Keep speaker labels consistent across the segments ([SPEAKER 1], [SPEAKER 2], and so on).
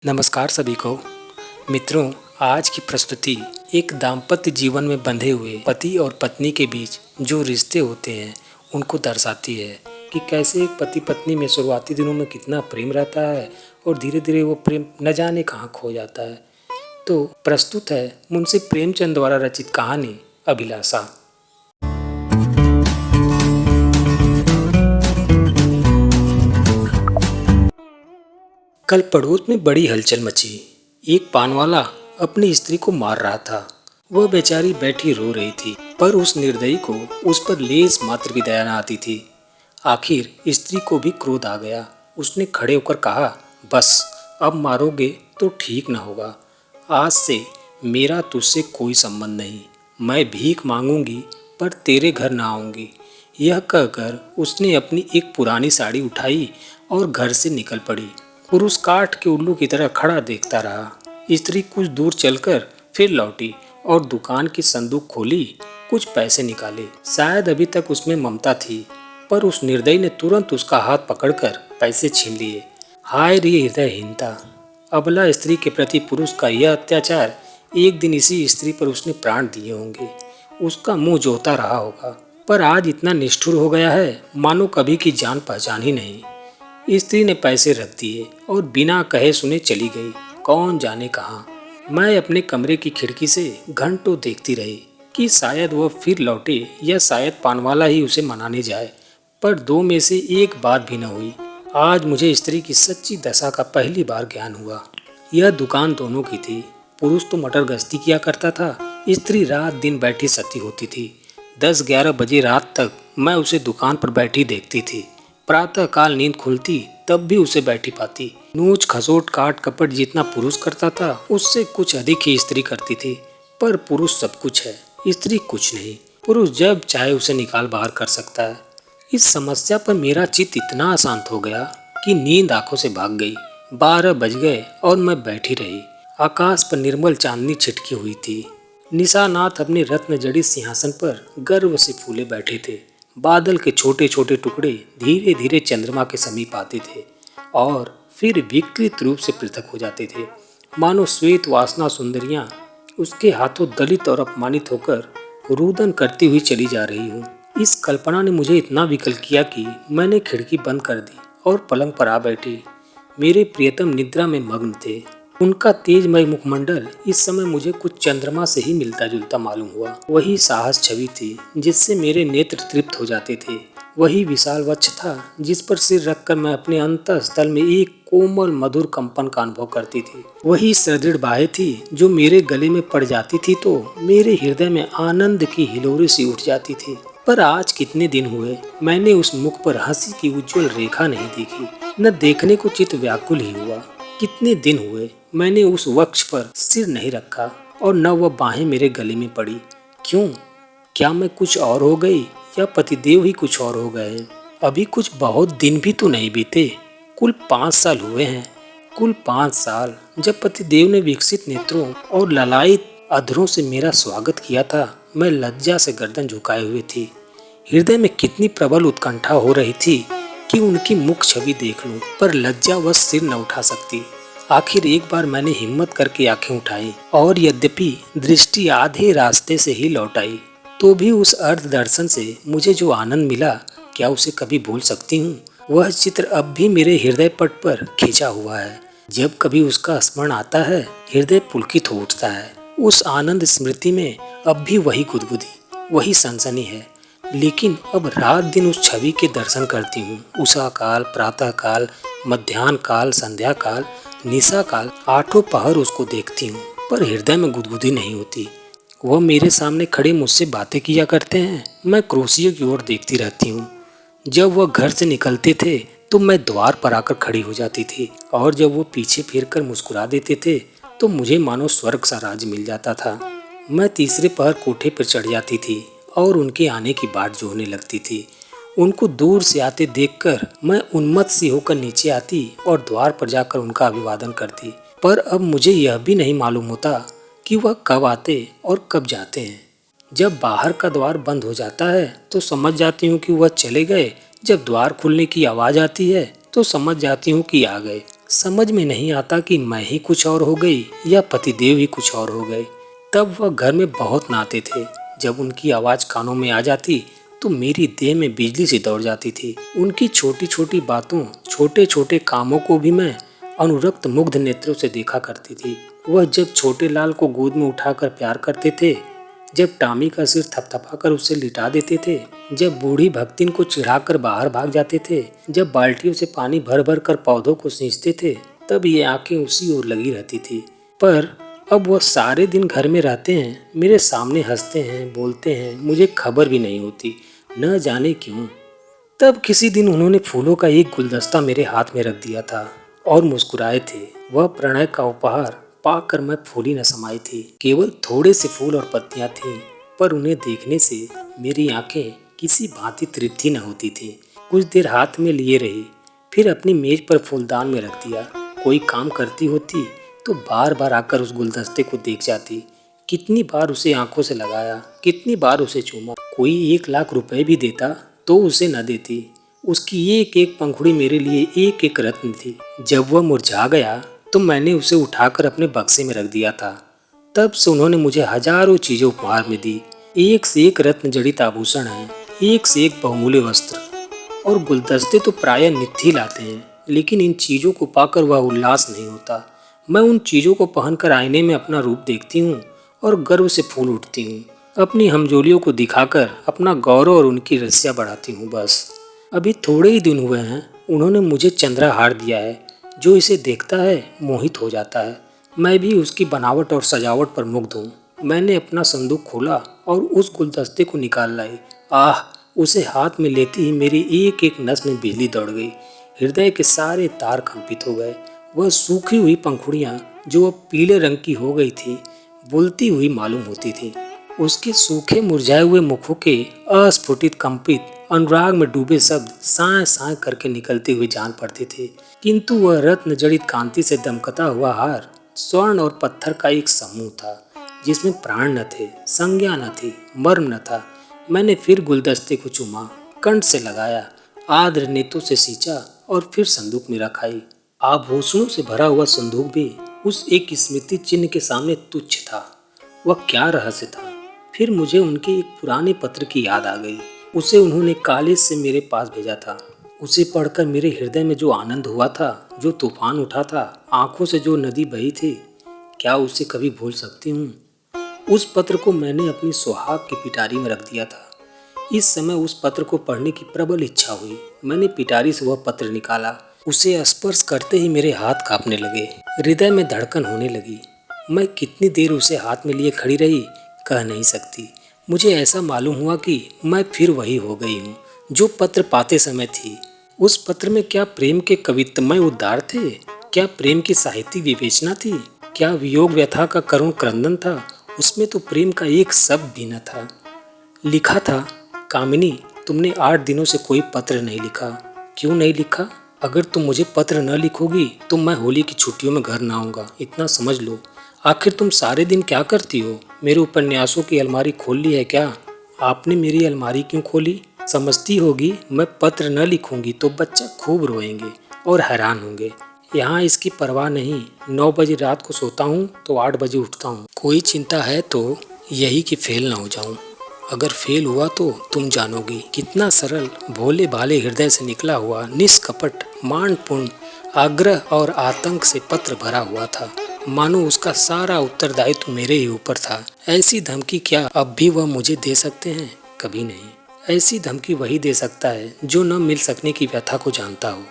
[SPEAKER 1] नमस्कार सभी को। मित्रों, आज की प्रस्तुति एक दाम्पत्य जीवन में बंधे हुए पति और पत्नी के बीच जो रिश्ते होते हैं उनको दर्शाती है कि कैसे एक पति पत्नी में शुरुआती दिनों में कितना प्रेम रहता है और धीरे धीरे वो प्रेम न जाने कहाँ खो जाता है। तो प्रस्तुत है मुंशी प्रेमचंद द्वारा रचित कहानी अभिलाषा। कल पड़ोस में बड़ी हलचल मची। एक पानवाला अपनी स्त्री को मार रहा था। वह बेचारी बैठी रो रही थी, पर उस निर्दयी को उस पर लेस मात्र की दया न आती थी। आखिर स्त्री को भी क्रोध आ गया। उसने खड़े होकर कहा, बस अब मारोगे तो ठीक न होगा। आज से मेरा तुझसे कोई संबंध नहीं। मैं भीख मांगूंगी पर तेरे घर न आऊंगी। यह कहकर उसने अपनी एक पुरानी साड़ी उठाई और घर से निकल पड़ी। पुरुष काठ के उल्लू की तरह खड़ा देखता रहा। स्त्री कुछ दूर चलकर फिर लौटी और दुकान की संदूक खोली, कुछ पैसे निकाले। शायद अभी तक उसमें ममता थी, पर उस निर्दयी ने तुरंत उसका हाथ पकड़कर पैसे छीन लिए। हाय रे हृदयहीनता! अबला स्त्री के प्रति पुरुष का यह अत्याचार! एक दिन इसी स्त्री पर उसने प्राण दिए होंगे, उसका मुंह जोता रहा होगा, पर आज इतना निष्ठुर हो गया है मानो कभी की जान पहचान ही नहीं। स्त्री ने पैसे रख दिए और बिना कहे सुने चली गई, कौन जाने कहाँ। मैं अपने कमरे की खिड़की से घंटों देखती रही कि शायद वह फिर लौटे या शायद पानवाला ही उसे मनाने जाए, पर दो में से एक बात भी न हुई। आज मुझे स्त्री की सच्ची दशा का पहली बार ज्ञान हुआ। यह दुकान दोनों की थी। पुरुष तो मटर गश्ती किया करता था, स्त्री रात दिन बैठी सती होती थी। 10-11 बजे रात तक मैं उसे दुकान पर बैठी देखती थी। प्रातः काल नींद खुलती तब भी उसे बैठी पाती। नोच खसोट काट कपट जितना पुरुष करता था उससे कुछ अधिक ही स्त्री करती थी। पर पुरुष सब कुछ है, स्त्री कुछ नहीं। पुरुष जब चाहे उसे निकाल बाहर कर सकता है। इस समस्या पर मेरा चित्त इतना अशांत हो गया कि नींद आंखों से भाग गई। 12 बज गए और मैं बैठी रही। आकाश पर निर्मल चांदनी छिटकी हुई थी। निशानाथ अपने रत्न जड़ी सिंहासन पर गर्व से फूले बैठे थे। बादल के छोटे छोटे टुकड़े धीरे धीरे चंद्रमा के समीप आते थे और फिर विकृत रूप से पृथक हो जाते थे, मानो श्वेत वासना सुंदरियां उसके हाथों दलित और अपमानित होकर रुदन करती हुई चली जा रही हूँ। इस कल्पना ने मुझे इतना विकल किया कि मैंने खिड़की बंद कर दी और पलंग पर आ बैठी। मेरे प्रियतम निद्रा में मग्न थे। उनका तेजमय मुखमंडल इस समय मुझे कुछ चंद्रमा से ही मिलता जुलता मालूम हुआ। वही साहस छवि थी जिससे मेरे नेत्र तृप्त हो जाते थे। वही विशाल वक्ष था जिस पर सिर रखकर मैं अपने अंतःस्थल में एक कोमल मधुर कंपन का अनुभव करती थी। वही सुदृढ़ बाहें थी जो मेरे गले में पड़ जाती थी तो मेरे हृदय में आनंद की हिलोरे सी उठ जाती थी। पर आज कितने दिन हुए मैंने उस मुख पर हंसी की उज्जवल रेखा नहीं देखी, न देखने को चित्त व्याकुल ही हुआ। कितने दिन हुए मैंने उस वक्ष पर सिर नहीं रखा और न वह बाहें मेरे गले में पड़ी। क्यों? क्या मैं कुछ और हो गई या पतिदेव ही कुछ और हो गए हैं? अभी कुछ बहुत दिन भी तो नहीं बीते। कुल 5 साल हुए हैं। कुल 5 साल जब पतिदेव ने विकसित नेत्रों और ललायित अधरों से मेरा स्वागत किया था। मैं लज्जा से गर्दन झुकाए हुए थी। हृदय में कितनी प्रबल उत्कंठा हो रही थी कि उनकी मुख छवि देख लूं, पर लज्जा वह सिर न उठा सकती। आखिर एक बार मैंने हिम्मत करके आंखें उठाई और यद्यपि दृष्टि आधे रास्ते से ही लौट आई, तो भी उस अर्ध दर्शन से मुझे जो आनंद मिला, क्या उसे कभी भूल सकती हूँ? वह चित्र अब भी मेरे हृदय पट पर खींचा हुआ है। जब कभी उसका स्मरण आता है, हृदय पुलकित हो उठता है। उस आनंद स्मृति में अब भी वही गुदगुदी, वही सनसनी है, लेकिन अब रात दिन उस छवि के दर्शन करती हूँ। उषा काल, प्रातः काल, मध्याह्न काल, संध्या काल, निशा काल, 8 पहर उसको देखती हूँ, पर हृदय में गुदगुदी नहीं होती। वह मेरे सामने खड़े मुझसे बातें किया करते हैं, मैं क्रोशियों की ओर देखती रहती हूँ। जब वह घर से निकलते थे तो मैं द्वार पर आकर खड़ी हो जाती थी, और जब वो पीछे फिरकर मुस्कुरा देते थे तो मुझे मानो स्वर्ग सा राज्य मिल जाता था। मैं तीसरे पहर कोठे पर चढ़ जाती थी और उनके आने की बाट जोहने लगती थी। उनको दूर से आते देखकर मैं उन्मत्त सी होकर नीचे आती और द्वार पर जाकर उनका अभिवादन करती। पर अब मुझे यह भी नहीं मालूम होता कि वह कब आते और कब जाते हैं। जब बाहर का द्वार बंद हो जाता है तो समझ जाती हूँ कि वह चले गए। जब द्वार खुलने की आवाज़ आती है तो समझ जाती हूँ कि आ गए। समझ में नहीं आता कि मैं ही कुछ और हो गई या पतिदेव ही कुछ और हो गए। तब वह घर में बहुत नहाते थे। जब उनकी आवाज़ कानों में आ जाती तो मेरी देह में बिजली सी दौड़ जाती थी। उनकी छोटी छोटी बातों, छोटे छोटे कामों को भी मैं अनुरक्त मुग्ध नेत्रों से देखा करती थी। वह जब छोटे लाल को गोद में उठाकर प्यार करते थे, जब टामी का सिर थपथपाकर उसे लिटा देते थे, जब बूढ़ी भक्तिन को चिढ़ाकर बाहर भाग जाते थे, जब बाल्टियों से पानी भर भर कर पौधों को सींचते थे, तब ये आंखें उसी ओर लगी रहती थी। पर अब वह सारे दिन घर में रहते हैं, मेरे सामने हंसते हैं, बोलते हैं, मुझे खबर भी नहीं होती, न जाने क्यों। तब किसी दिन उन्होंने फूलों का एक गुलदस्ता मेरे हाथ में रख दिया था और मुस्कुराए थे। वह प्रणय का उपहार पाकर मैं फूली न समाई थी। केवल थोड़े से फूल और पत्तियां थीं, पर उन्हें देखने से मेरी आंखें किसी भांति तृप्ति न होती थी। कुछ देर हाथ में लिए रही, फिर अपनी मेज पर फूलदान में रख दिया। कोई काम करती होती तो बार बार आकर उस गुलदस्ते को देख जाती। कितनी बार उसे आंखों से लगाया, कितनी बार उसे चूमा। कोई 1 लाख रुपए भी देता तो उसे न देती। उसकी एक एक पंखुड़ी मेरे लिए एक एक रत्न थी। जब वह मुरझा गया तो मैंने उसे उठाकर अपने बक्से में रख दिया था। तब से उन्होंने मुझे हजारों चीजें उपहार में दी। एक से एक रत्न जड़ित आभूषण है, एक से एक बहुमूल्य वस्त्र और गुलदस्ते तो प्रायः नित्य ही लाते हैं, लेकिन इन चीजों को पाकर वह उल्लास नहीं होता। मैं उन चीजों को पहनकर आईने में अपना रूप देखती हूँ और गर्व से फूल उठती हूँ। अपनी हमजोलियों को दिखाकर अपना गौरव और उनकी रस्सियाँ बढ़ाती हूँ। बस अभी थोड़े ही दिन हुए हैं, उन्होंने मुझे चंद्रहार दिया है, जो इसे देखता है मोहित हो जाता है। मैं भी उसकी बनावट और सजावट पर मुग्ध हूँ। मैंने अपना संदूक खोला और उस गुलदस्ते को निकाल लाई। आह, उसे हाथ में लेते ही मेरी एक एक नस में बिजली दौड़ गई। हृदय के सारे तार कंपित हो गए। वह सूखी हुई पंखुड़ियाँ जो अब पीले रंग की हो गई थी, बुलती हुई मालूम होती थी। उसके सूखे मुरझाए हुए मुखों के अस्फुटित कंपित अनुराग में डूबे शब्द साए साए करके निकलते हुए जान पड़ते थे। किंतु वह रत्न जड़ित कांति से दमकता हुआ हार स्वर्ण और पत्थर का एक समूह था, जिसमें प्राण न थे, संज्ञा न थी, मर्म न था। मैंने फिर गुलदस्ते को चूमा, कंठ से लगाया, आर्द्र नेत्रों से सींचा और फिर संदूक में रखाई। आभूषणों से भरा हुआ संदूक भी उस एक स्मृति चिन्ह के सामने तुच्छ था। वह क्या रहस्य था। फिर मुझे उनके एक पुराने पत्र की याद आ गई। उसे उन्होंने कॉलेज से मेरे पास भेजा था। उसे पढ़कर मेरे हृदय में जो आनंद हुआ था, जो तूफान उठा था, आंखों से जो नदी बही थी, क्या उसे कभी भूल सकती हूँ। उस पत्र को मैंने अपनी सुहाग की पिटारी में रख दिया था। इस समय उस पत्र को पढ़ने की प्रबल इच्छा हुई। मैंने पिटारी से वह पत्र निकाला। उसे स्पर्श करते ही मेरे हाथ कांपने लगे, हृदय में धड़कन होने लगी। मैं कितनी देर उसे हाथ में लिए खड़ी रही, कह नहीं सकती। मुझे ऐसा मालूम हुआ कि मैं फिर वही हो गई हूँ जो पत्र पाते समय थी। उस पत्र में क्या प्रेम के कवित्वमय उद्गार थे? क्या प्रेम की साहित्यिक विवेचना थी? क्या वियोग व्यथा का करुण क्रंदन था? उसमें तो प्रेम का एक शब्द भी न था। लिखा था, कामिनी, तुमने 8 दिनों से कोई पत्र नहीं लिखा। क्यों नहीं लिखा? अगर तुम मुझे पत्र न लिखोगी तो मैं होली की छुट्टियों में घर न आऊँगा, इतना समझ लो। आखिर तुम सारे दिन क्या करती हो? मेरे उपन्यासों की अलमारी खोल ली है क्या? आपने मेरी अलमारी क्यों खोली? समझती होगी मैं पत्र न लिखूंगी तो बच्चा खूब रोएंगे और हैरान होंगे। यहाँ इसकी परवाह नहीं। 9 बजे रात को सोता हूँ तो 8 बजे उठता हूँ। कोई चिंता है तो यही कि फेल न हो जाऊँ। अगर फेल हुआ तो तुम जानोगी। कितना सरल, भोले भाले हृदय से निकला हुआ, निष्कपट, मानपूर्ण आग्रह और आतंक से पत्र भरा हुआ था। मानो उसका सारा उत्तरदायित्व मेरे ही ऊपर था। ऐसी धमकी क्या अब भी वह मुझे दे सकते हैं? कभी नहीं। ऐसी धमकी वही दे सकता है जो न मिल सकने की व्यथा को जानता हो,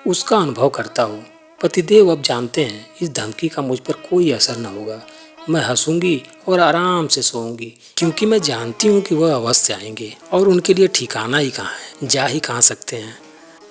[SPEAKER 1] उसका अनुभव करता हो। पतिदेव अब जानते हैं इस धमकी का मुझ पर कोई असर न होगा। मैं हंसूंगी और आराम से सोऊंगी, क्योंकि मैं जानती हूँ कि वह अवश्य आएंगे और उनके लिए ठिकाना ही कहाँ है, जा ही कहाँ सकते हैं।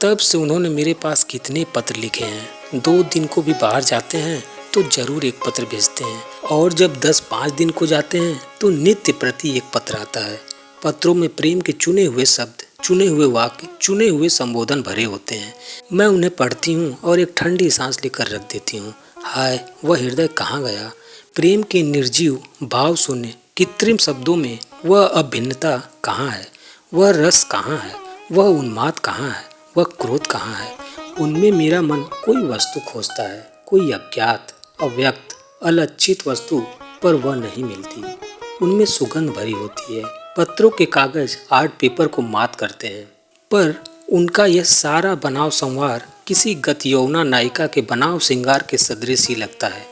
[SPEAKER 1] तब से उन्होंने मेरे पास कितने पत्र लिखे हैं। 2 दिन को भी बाहर जाते हैं तो जरूर एक पत्र भेजते हैं, और जब 10-5 दिन को जाते हैं तो नित्य प्रति एक पत्र आता है। पत्रों में प्रेम के चुने हुए शब्द, चुने हुए वाक्य, चुने हुए संबोधन भरे होते हैं। मैं उन्हें पढ़ती हूँ और एक ठंडी सांस लेकर रख देती हूँ। हाय, वह हृदय कहाँ गया? प्रेम के निर्जीव भाव शून्य कृत्रिम शब्दों में वह अभिन्नता कहाँ है? वह रस कहाँ है? वह उन्माद कहाँ है? वह क्रोध कहाँ है? उनमें मेरा मन कोई वस्तु खोजता है, कोई अज्ञात, अव्यक्त, अलक्षित वस्तु, पर वह नहीं मिलती। उनमें सुगंध भरी होती है, पत्रों के कागज आर्ट पेपर को मात करते हैं, पर उनका यह सारा बनाव संवार किसी गतयौवना नायिका के बनाव श्रृंगार के सदृश ही लगता है।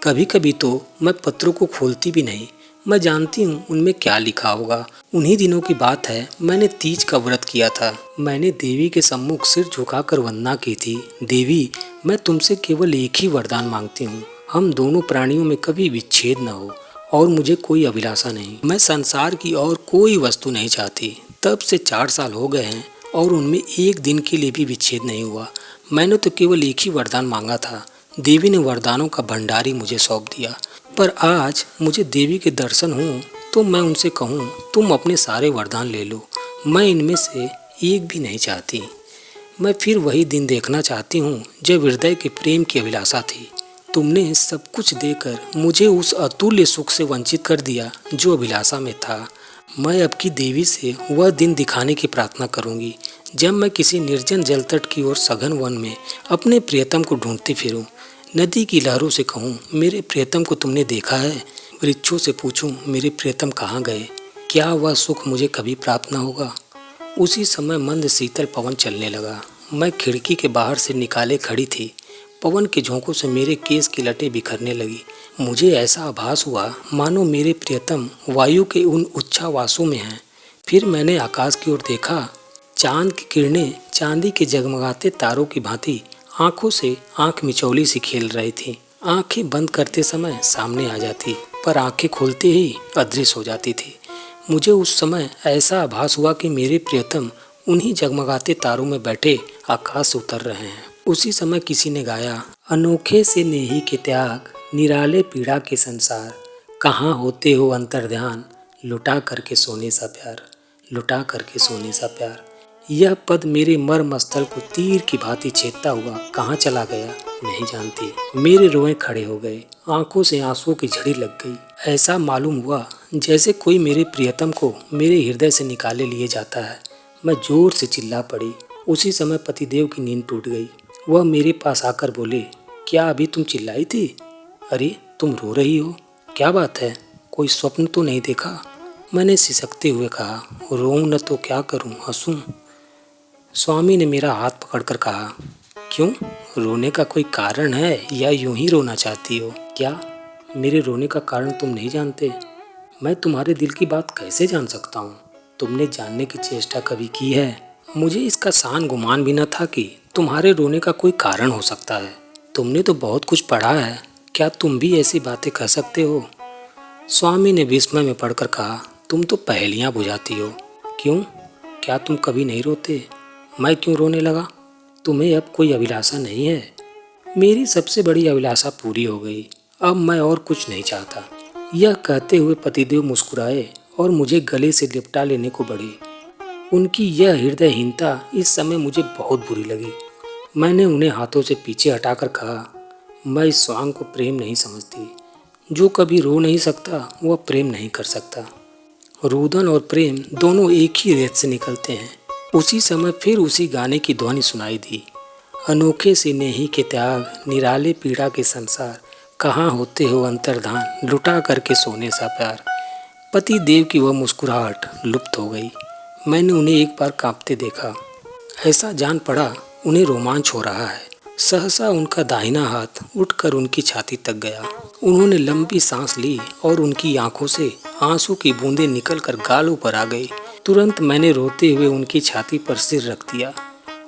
[SPEAKER 1] कभी कभी तो मैं पत्रों को खोलती भी नहीं, मैं जानती हूँ उनमें क्या लिखा होगा। उन्हीं दिनों की बात है, मैंने तीज का व्रत किया था। मैंने देवी के सम्मुख सिर झुकाकर वंदना की थी। देवी, मैं तुमसे केवल एक ही वरदान मांगती हूँ, हम दोनों प्राणियों में कभी विच्छेद न हो, और मुझे कोई अभिलाषा नहीं। मैं संसार की और कोई वस्तु नहीं चाहती। तब से 4 साल हो गए हैं और उनमें एक दिन के लिए भी विच्छेद नहीं हुआ। मैंने तो केवल एक ही वरदान मांगा था। देवी ने वरदानों का भंडारी मुझे सौंप दिया, पर आज मुझे देवी के दर्शन हो तो मैं उनसे कहूँ तुम अपने सारे वरदान ले लो, मैं इनमें से एक भी नहीं चाहती। मैं फिर वही दिन देखना चाहती हूँ जब हृदय के प्रेम की अभिलाषा थी। तुमने सब कुछ देकर मुझे उस अतुल्य सुख से वंचित कर दिया जो अभिलाषा में था। मैं अब की देवी से वह दिन दिखाने की प्रार्थना करूंगी जब मैं किसी निर्जन जलतट की ओर सघन वन में अपने प्रियतम को ढूंढती फिरूं। नदी की लहरों से कहूँ मेरे प्रियतम को तुमने देखा है? वृक्षों से पूछूं मेरे प्रियतम कहाँ गए? क्या वह सुख मुझे कभी प्राप्त न होगा? उसी समय मंद शीतल पवन चलने लगा। मैं खिड़की के बाहर से निकाले खड़ी थी। पवन के झोंकों से मेरे केस की लटें बिखरने लगी। मुझे ऐसा आभास हुआ मानो मेरे प्रियतम वायु के उन उच्छ्वासों में हैं। फिर मैंने आकाश की ओर देखा। चांद की किरणें चांदी के जगमगाते तारों की भांति आंखों से आंख मिचौली सी खेल रही थी। आंखें बंद करते समय सामने आ जाती, पर आंखें खोलते ही अदृश्य हो जाती थी। मुझे उस समय ऐसा आभास हुआ कि मेरे प्रियतम उन्हीं जगमगाते तारों में बैठे आकाश से उतर रहे हैं। उसी समय किसी ने गाया, अनोखे से नेही के त्याग, निराले पीड़ा के संसार, कहाँ होते हो अंतर्ध्यान, लुटा करके सोने सा प्यार, लुटा करके सोने सा प्यार। यह पद मेरे मर्म स्थल को तीर की भांति छेदता हुआ कहाँ चला गया नहीं जानती। मेरे रोए खड़े हो गए, आंखों से आंसुओं की झड़ी लग गई। ऐसा मालूम हुआ जैसे कोई मेरे प्रियतम को मेरे हृदय से निकाले लिए जाता है। मैं जोर से चिल्ला पड़ी। उसी समय पतिदेव की नींद टूट गई। वह मेरे पास आकर बोले, क्या अभी तुम चिल्लाई थी? अरे तुम रो रही हो, क्या बात है? कोई स्वप्न तो नहीं देखा? मैंने सिसकते हुए कहा, रोऊं न तो क्या करूं, हंसूं? स्वामी ने मेरा हाथ पकड़कर कहा, क्यों, रोने का कोई कारण है या यूं ही रोना चाहती हो? क्या मेरे रोने का कारण तुम नहीं जानते? मैं तुम्हारे दिल की बात कैसे जान सकता हूँ? तुमने जानने की चेष्टा कभी की है? मुझे इसका सान गुमान भी न था कि तुम्हारे रोने का कोई कारण हो सकता है। तुमने तो बहुत कुछ पढ़ा है, क्या तुम भी ऐसी बातें कह सकते हो? स्वामी ने विस्मय में पढ़कर कहा, तुम तो पहेलियाँ बुझाती हो। क्यों, क्या तुम कभी नहीं रोते? मैं क्यों रोने लगा? तुम्हें अब कोई अभिलाषा नहीं है? मेरी सबसे बड़ी अभिलाषा पूरी हो गई, अब मैं और कुछ नहीं चाहता। यह कहते हुए पतिदेव मुस्कुराए और मुझे गले से लिपटा लेने को बढ़े। उनकी यह हृदयहीनता इस समय मुझे बहुत बुरी लगी। मैंने उन्हें हाथों से पीछे हटाकर कहा, मैं इस स्वांग को प्रेम नहीं समझती। जो कभी रो नहीं सकता वह प्रेम नहीं कर सकता। रुदन और प्रेम दोनों एक ही रेत से निकलते हैं। उसी समय फिर उसी गाने की ध्वनि सुनाई दी, अनोखे से नेही के त्याग, निराले पीड़ा के संसार, कहाँ होते हो अंतर्धान, लुटा करके सोने सा प्यार। पति देव की वह मुस्कुराहट लुप्त हो गई। मैंने उन्हें एक बार कांपते देखा। ऐसा जान पड़ा उन्हें रोमांच हो रहा है। सहसा उनका दाहिना हाथ उठकर उनकी छाती तक गया। उन्होंने लंबी सांस ली और उनकी आंखों से आंसू की बूंदें निकलकर गालों पर आ गई। तुरंत मैंने रोते हुए उनकी छाती पर सिर रख दिया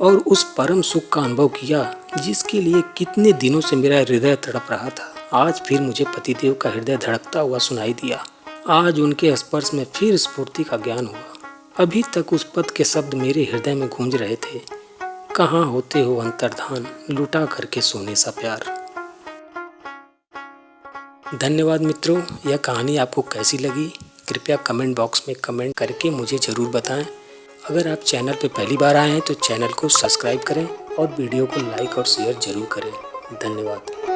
[SPEAKER 1] और उस परम सुख का अनुभव किया जिसके लिए कितने दिनों से मेरा हृदय तड़प रहा था। आज फिर मुझे पतिदेव का हृदय धड़कता हुआ सुनाई दिया। आज उनके स्पर्श में फिर स्फूर्ति का ज्ञान हुआ। अभी तक उस पद के शब्द मेरे हृदय में गूंज रहे थे, कहाँ होते हो अंतर्धान, लुटा करके सोने सा प्यार। धन्यवाद मित्रों, यह कहानी आपको कैसी लगी कृपया कमेंट बॉक्स में कमेंट करके मुझे ज़रूर बताएं। अगर आप चैनल पर पहली बार आए हैं तो चैनल को सब्सक्राइब करें और वीडियो को लाइक और शेयर जरूर करें। धन्यवाद।